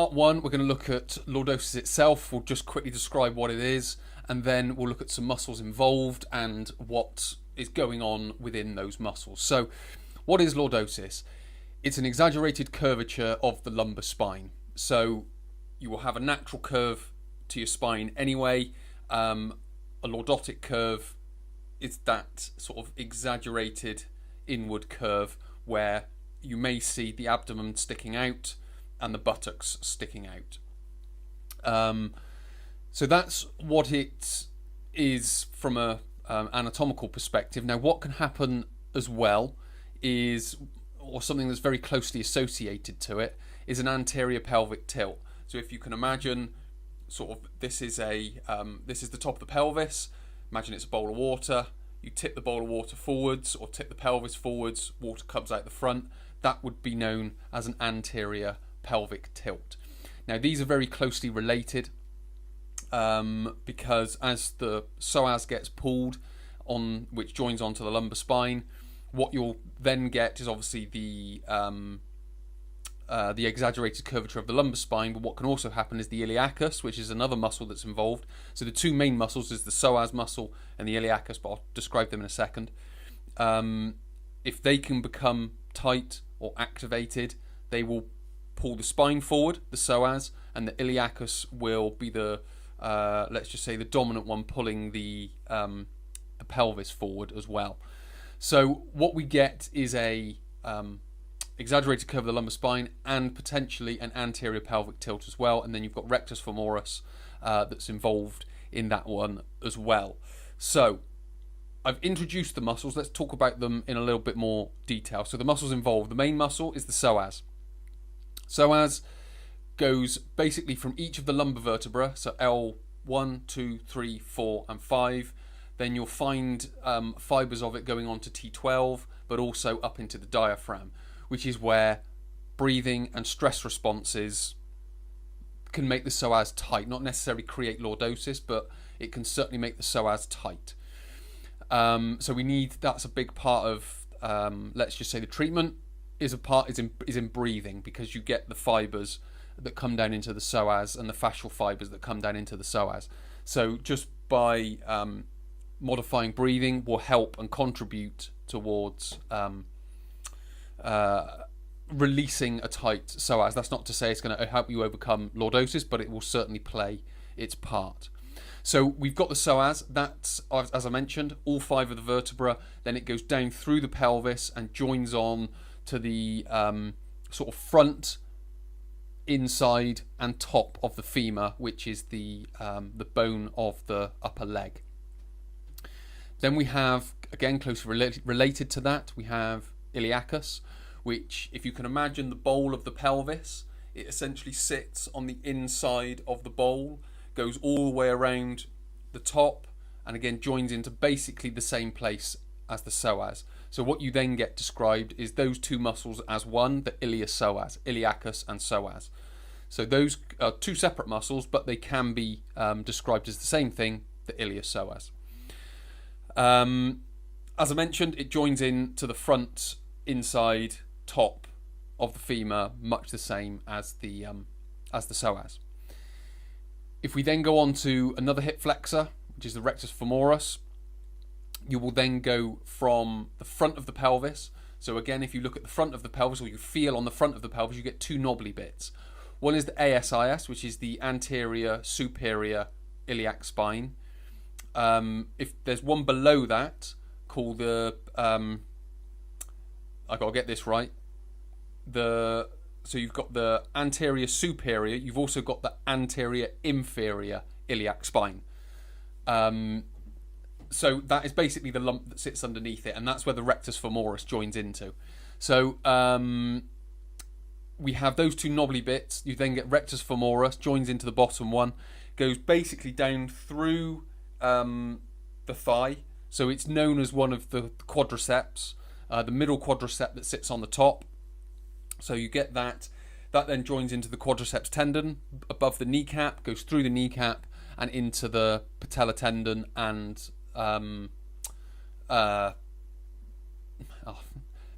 Part one, we're going to look at lordosis itself. We'll just quickly describe what it is, and then we'll look at some muscles involved and what is going on within those muscles. So, what is lordosis? It's an exaggerated curvature of the lumbar spine. So, you will have a natural curve to your spine anyway. A lordotic curve is that sort of exaggerated inward curve where you may see the abdomen sticking out and the buttocks sticking out. So that's what it is from a anatomical perspective. Now, what can happen as well is, or something that's very closely associated to it, is an anterior pelvic tilt. So if you can imagine, sort of, this is the top of the pelvis. Imagine it's a bowl of water. You tip the bowl of water forwards or tip the pelvis forwards. Water comes out the front. That would be known as an anterior pelvic tilt. Now, these are very closely related because as the psoas gets pulled on, which joins onto the lumbar spine, what you'll then get is obviously the exaggerated curvature of the lumbar spine, but what can also happen is the iliacus, which is another muscle that's involved. So the two main muscles is the psoas muscle and the iliacus, but I'll describe them in a second. If they can become tight or activated, they will pull the spine forward, the psoas, and the iliacus will be the, let's just say, the dominant one pulling the pelvis forward as well. So what we get is a exaggerated curve of the lumbar spine and potentially an anterior pelvic tilt as well, and then you've got rectus femoris that's involved in that one as well. So I've introduced the muscles. Let's talk about them in a little bit more detail. So the muscles involved, the main muscle is the psoas. Psoas goes basically from each of the lumbar vertebrae, so L1, 2, 3, 4 and 5. Then you'll find fibres of it going on to T12, but also up into the diaphragm, which is where breathing and stress responses can make the psoas tight. Not necessarily create lordosis, but it can certainly make the psoas tight. So we need, that's a big part of, let's just say, the treatment is in breathing, because you get the fibres that come down into the psoas and the fascial fibres that come down into the psoas. So just by modifying breathing will help and contribute towards releasing a tight psoas. That's not to say it's going to help you overcome lordosis, but it will certainly play its part. So we've got the psoas, that's, as I mentioned, all 5 of the vertebra. Then it goes down through the pelvis and joins on to the sort of front, inside and top of the femur, which is the bone of the upper leg. Then we have, again, closely related to that, we have iliacus, which, if you can imagine the bowl of the pelvis, it essentially sits on the inside of the bowl, goes all the way around the top, and again joins into basically the same place as the psoas. So what you then get described is those two muscles as one, the iliopsoas, iliacus and psoas. So those are two separate muscles, but they can be described as the same thing, the iliopsoas. As I mentioned, it joins in to the front, inside, top of the femur, much the same as the psoas. If we then go on to another hip flexor, which is the rectus femoris, you will then go from the front of the pelvis. So again, if you look at the front of the pelvis, or you feel on the front of the pelvis, you get two knobbly bits. One is the ASIS, which is the anterior superior iliac spine. If there's one below that, called the, I gotta get this right, so you've got the anterior superior, you've also got the anterior inferior iliac spine. So that is basically the lump that sits underneath it, and that's where the rectus femoris joins into. So we have those two knobbly bits. You then get rectus femoris, joins into the bottom one, goes basically down through the thigh. So it's known as one of the quadriceps, the middle quadricep that sits on the top. So you get that. That then joins into the quadriceps tendon above the kneecap, goes through the kneecap and into the patella tendon and the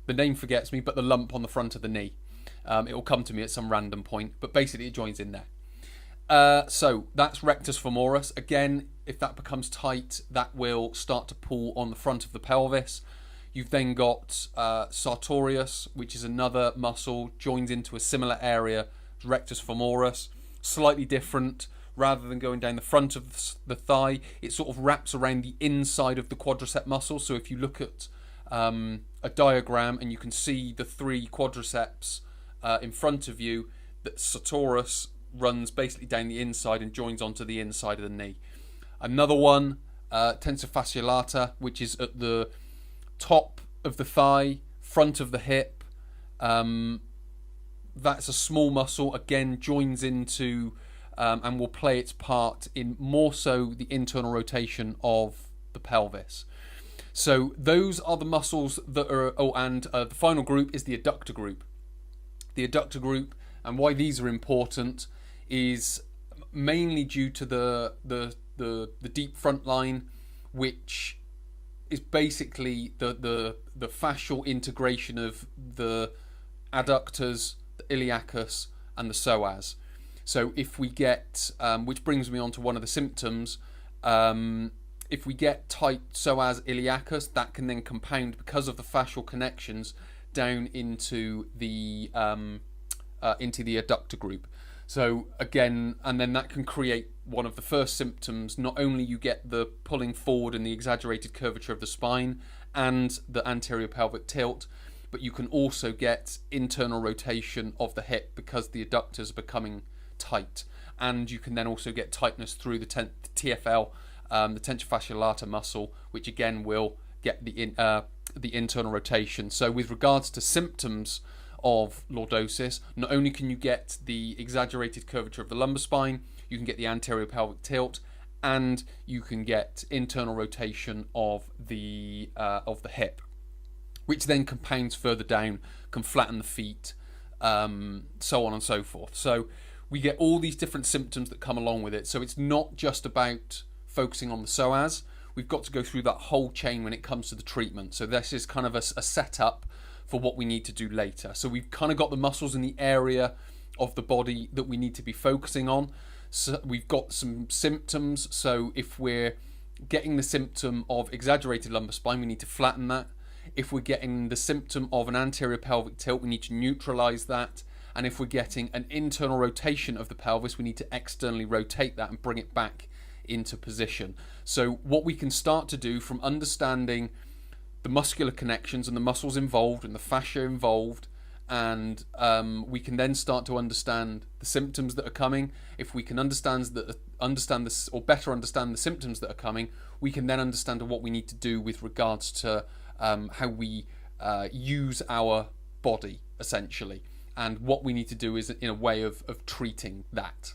name forgets me, but the lump on the front of the knee. It will come to me at some random point, but basically it joins in there. So that's rectus femoris. Again, if that becomes tight, that will start to pull on the front of the pelvis. You've then got sartorius, which is another muscle, joins into a similar area as rectus femoris, slightly different. Rather than going down the front of the thigh, it sort of wraps around the inside of the quadricep muscle. So if you look at a diagram and you can see the three quadriceps in front of you, that sartorius runs basically down the inside and joins onto the inside of the knee. Another one, tensor fasciae lata, which is at the top of the thigh, front of the hip. That's a small muscle, again joins into and will play its part in more so the internal rotation of the pelvis. So those are the muscles that are, the final group is the adductor group. The adductor group, and why these are important, is mainly due to the deep front line, which is basically the fascial integration of the adductors, the iliacus, and the psoas. So if we get, which brings me on to one of the symptoms, if we get tight psoas iliacus, that can then compound because of the fascial connections down into the adductor group. So again, and then that can create one of the first symptoms. Not only you get the pulling forward and the exaggerated curvature of the spine and the anterior pelvic tilt, but you can also get internal rotation of the hip because the adductors are becoming tight, and you can then also get tightness through the TFL, the tensor fasciae lata muscle, which again will get the internal rotation. So with regards to symptoms of lordosis, not only can you get the exaggerated curvature of the lumbar spine, you can get the anterior pelvic tilt, and you can get internal rotation of the hip, which then compounds further down, can flatten the feet, so on and so forth. So we get all these different symptoms that come along with it. So it's not just about focusing on the psoas. We've got to go through that whole chain when it comes to the treatment. So this is kind of a setup for what we need to do later. So we've kind of got the muscles in the area of the body that we need to be focusing on. So we've got some symptoms. So if we're getting the symptom of exaggerated lumbar spine, we need to flatten that. If we're getting the symptom of an anterior pelvic tilt, we need to neutralize that. And if we're getting an internal rotation of the pelvis, we need to externally rotate that and bring it back into position. So what we can start to do from understanding the muscular connections and the muscles involved and the fascia involved, and we can then start to understand the symptoms that are coming. If we can understand this, or better understand the symptoms that are coming, we can then understand what we need to do with regards to how we use our body, essentially. And what we need to do is in a way of treating that.